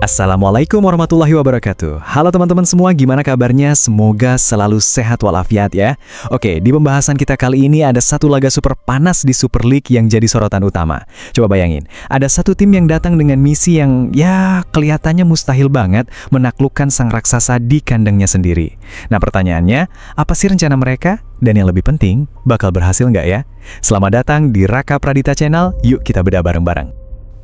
Assalamualaikum warahmatullahi wabarakatuh. Halo teman-teman semua, gimana kabarnya? Semoga selalu sehat walafiat ya. Oke, di pembahasan kita kali ini ada satu laga super panas di Super League yang jadi sorotan utama. Coba bayangin, ada satu tim yang datang dengan misi yang kelihatannya mustahil banget menaklukkan sang raksasa di kandangnya sendiri. Nah pertanyaannya, apa sih rencana mereka? Dan yang lebih penting, bakal berhasil nggak ya? Selamat datang di Raka Pradita Channel, yuk kita bedah bareng-bareng.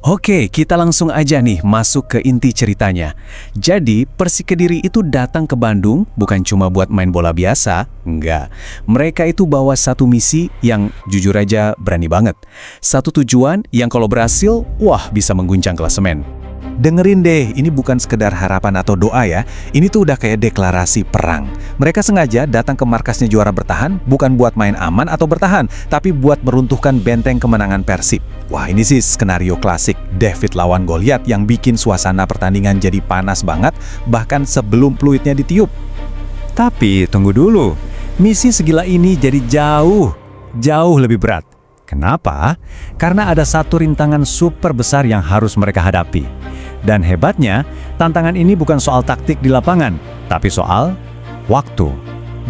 Oke, kita langsung aja nih masuk ke inti ceritanya. Jadi, Persik Kediri itu datang ke Bandung bukan cuma buat main bola biasa, enggak. Mereka itu bawa satu misi yang jujur aja berani banget. Satu tujuan yang kalau berhasil, bisa mengguncang klasemen. Dengerin deh, ini bukan sekedar harapan atau doa ya. Ini tuh udah kayak deklarasi perang. Mereka sengaja datang ke markasnya juara bertahan, bukan buat main aman atau bertahan, tapi buat meruntuhkan benteng kemenangan Persib. Wah, ini sih skenario klasik David lawan Goliat yang bikin suasana pertandingan jadi panas banget, bahkan sebelum peluitnya ditiup. Tapi tunggu dulu, misi segila ini jadi jauh lebih berat. Kenapa? Karena ada satu rintangan super besar yang harus mereka hadapi. Dan hebatnya, tantangan ini bukan soal taktik di lapangan, tapi soal waktu.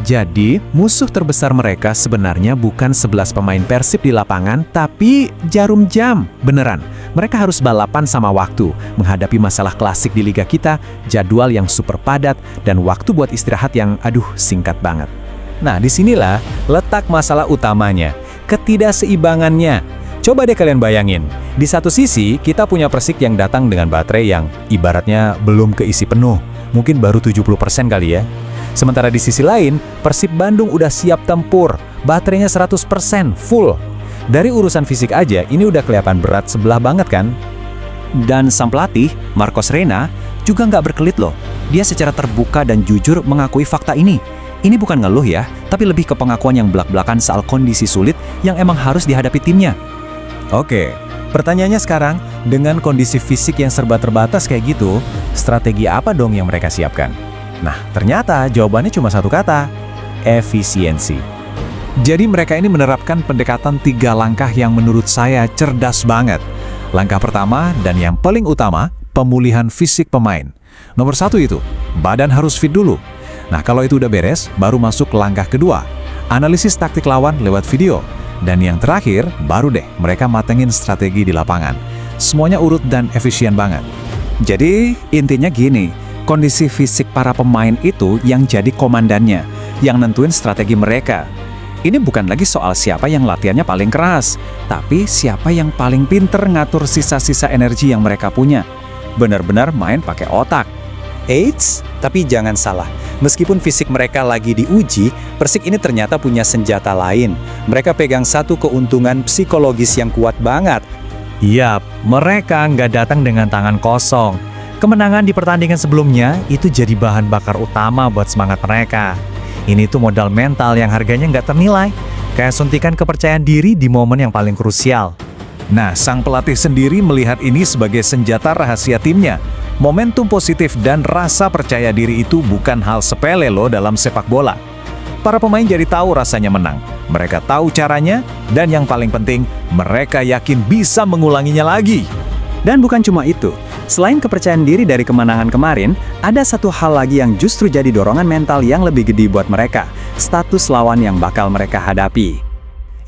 Jadi, musuh terbesar mereka sebenarnya bukan 11 pemain Persib di lapangan, tapi jarum jam. Beneran, mereka harus balapan sama waktu, menghadapi masalah klasik di liga kita, jadwal yang super padat, dan waktu buat istirahat yang, singkat banget. Nah, disinilah letak masalah utamanya, ketidakseimbangannya. Coba deh kalian bayangin, di satu sisi kita punya Persik yang datang dengan baterai yang ibaratnya belum keisi penuh, mungkin baru 70% kali ya. Sementara di sisi lain, Persib Bandung udah siap tempur, baterainya 100% full. Dari urusan fisik aja, ini udah kelihatan berat sebelah banget kan? Dan sang pelatih, Marcos Reyna, juga nggak berkelit loh. Dia secara terbuka dan jujur mengakui fakta ini. Ini bukan ngeluh ya, tapi lebih ke pengakuan yang belak-belakan soal kondisi sulit yang emang harus dihadapi timnya. Oke, pertanyaannya sekarang, dengan kondisi fisik yang serba terbatas kayak gitu, strategi apa dong yang mereka siapkan? Nah, ternyata jawabannya cuma satu kata, efisiensi. Jadi mereka ini menerapkan pendekatan 3 langkah yang menurut saya cerdas banget. Langkah pertama dan yang paling utama, pemulihan fisik pemain. Nomor 1 itu, badan harus fit dulu. Nah, kalau itu udah beres, baru masuk langkah kedua, analisis taktik lawan lewat video. Dan yang terakhir, baru deh mereka matengin strategi di lapangan. Semuanya urut dan efisien banget. Jadi, intinya gini, kondisi fisik para pemain itu yang jadi komandannya, yang nentuin strategi mereka. Ini bukan lagi soal siapa yang latihannya paling keras, tapi siapa yang paling pinter ngatur sisa-sisa energi yang mereka punya. Benar-benar main pakai otak. Eits, tapi jangan salah. Meskipun fisik mereka lagi diuji, Persik ini ternyata punya senjata lain. Mereka pegang satu keuntungan psikologis yang kuat banget. Yap, mereka nggak datang dengan tangan kosong. Kemenangan di pertandingan sebelumnya itu jadi bahan bakar utama buat semangat mereka. Ini tuh modal mental yang harganya nggak ternilai. Kayak suntikan kepercayaan diri di momen yang paling krusial. Nah, sang pelatih sendiri melihat ini sebagai senjata rahasia timnya. Momentum positif dan rasa percaya diri itu bukan hal sepele loh dalam sepak bola. Para pemain jadi tahu rasanya menang. Mereka tahu caranya, dan yang paling penting, mereka yakin bisa mengulanginya lagi. Dan bukan cuma itu. Selain kepercayaan diri dari kemenangan kemarin, ada satu hal lagi yang justru jadi dorongan mental yang lebih gede buat mereka. Status lawan yang bakal mereka hadapi.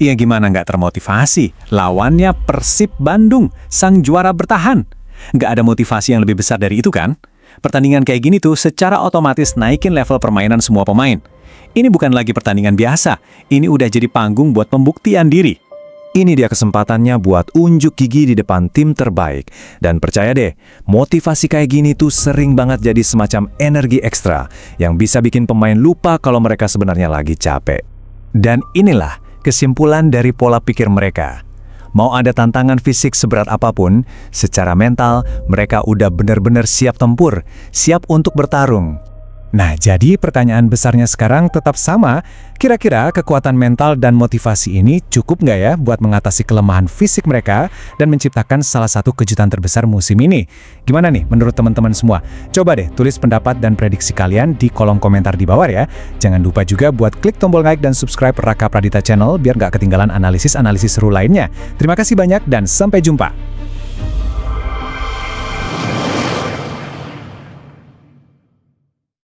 Iya, gimana nggak termotivasi? Lawannya Persib Bandung, sang juara bertahan. Nggak ada motivasi yang lebih besar dari itu kan? Pertandingan kayak gini tuh secara otomatis naikin level permainan semua pemain. Ini bukan lagi pertandingan biasa, ini udah jadi panggung buat pembuktian diri. Ini dia kesempatannya buat unjuk gigi di depan tim terbaik. Dan percaya deh, motivasi kayak gini tuh sering banget jadi semacam energi ekstra yang bisa bikin pemain lupa kalau mereka sebenarnya lagi capek. Dan inilah kesimpulan dari pola pikir mereka. Mau ada tantangan fisik seberat apapun, secara mental mereka udah benar-benar siap tempur, siap untuk bertarung. Nah, jadi pertanyaan besarnya sekarang tetap sama, kira-kira kekuatan mental dan motivasi ini cukup nggak ya buat mengatasi kelemahan fisik mereka dan menciptakan salah satu kejutan terbesar musim ini? Gimana nih menurut teman-teman semua? Coba deh tulis pendapat dan prediksi kalian di kolom komentar di bawah ya. Jangan lupa juga buat klik tombol like dan subscribe Raka Pradita Channel biar nggak ketinggalan analisis-analisis seru lainnya. Terima kasih banyak dan sampai jumpa!